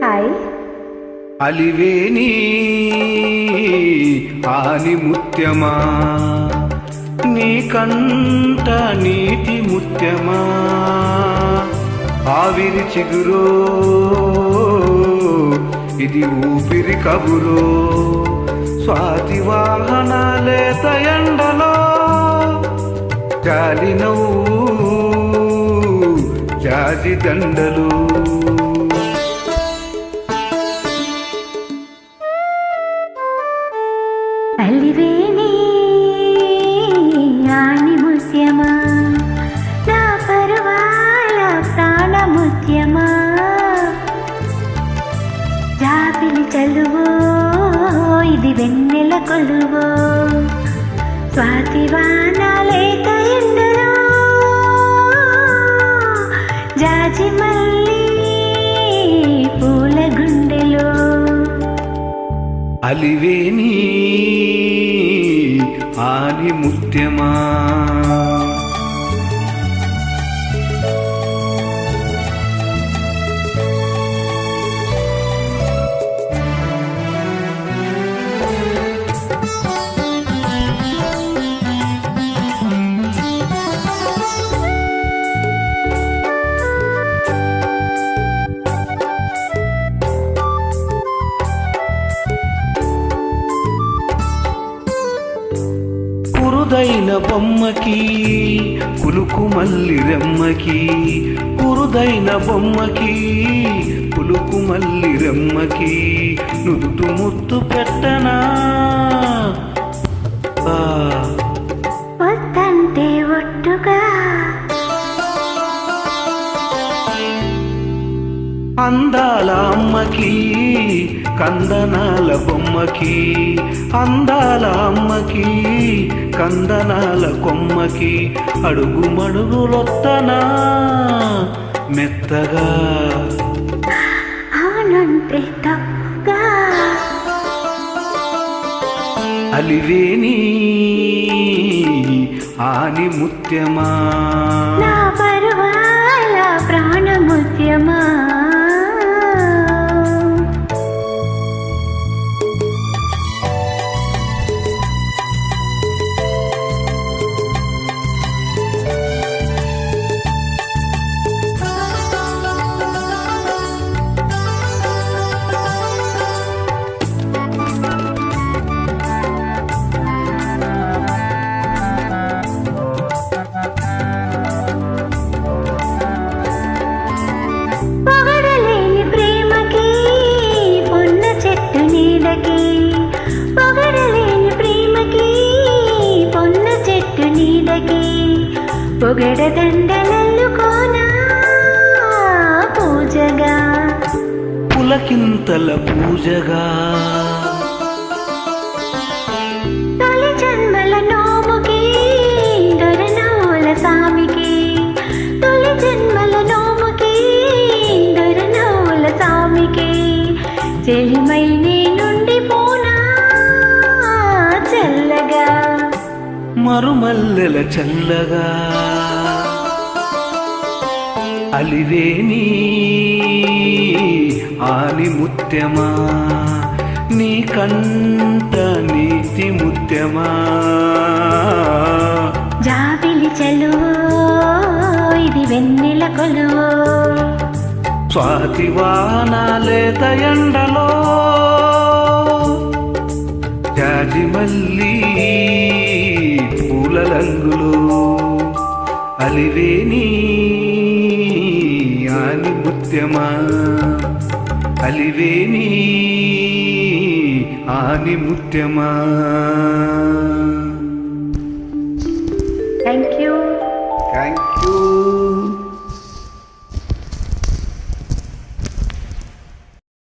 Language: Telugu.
హాయ్. అలివేని ఆని ముత్యమా నీకంట నీటి ముత్యమా ఆవిరి చిగురో ఇది ఊపిరి కబురో స్వాతి వాహనాలేత ఎండలో జాలి నవ్వు జాజి దండలు అలివేని ఆని ముత్యమా నా పరువాల ప్రాణ ముత్యమా జాబిలి చలువో ఇది వెన్నెల కొలువో స్వాతి వానాలేత ఎండలో జాజి మల్లి పూల గుండెలో అలివేని ఆని ముత్యమా కురుదైన బొమ్మకి కులుకు మల్లి రెమ్మకి కురుదైన బొమ్మకి కులుకు మల్లి రెమ్మకి నుదుటు ముత్తు పెట్టనా వద్దంటే ఒట్టుగా అందాల అమ్మకి కందనాల బొమ్మకి అందాల అమ్మకి కందనాల కొమ్మకి అడుగు మడుగులొత్తనా మెత్తగా అవునంటే తప్పుగా అలివేని ఆని ముత్యమా నా పరువాల ప్రాణ ముత్యమా పొగడ దండలల్లుకోనా పూజగా పులకింతల పూజగా తొలి జన్మల నోముకి దొరనోల సామికి తొలి జన్మల నోముకి దొరనోల సామికి చెలిమై నుండి పోనా చల్లగా మరుమల్లెల చల్లగా అలివేని ఆని ముత్యమా నీకంట నీతి ముత్యమా జాబిలి చలువో ఇది వెన్నెల కొలువో స్వాతి వానాలేత ఎండలో జాజి మల్లి పూల రంగులు అలివేని ఆని ముత్యమా అలివేని ఆని ముత్యమా. Thank you.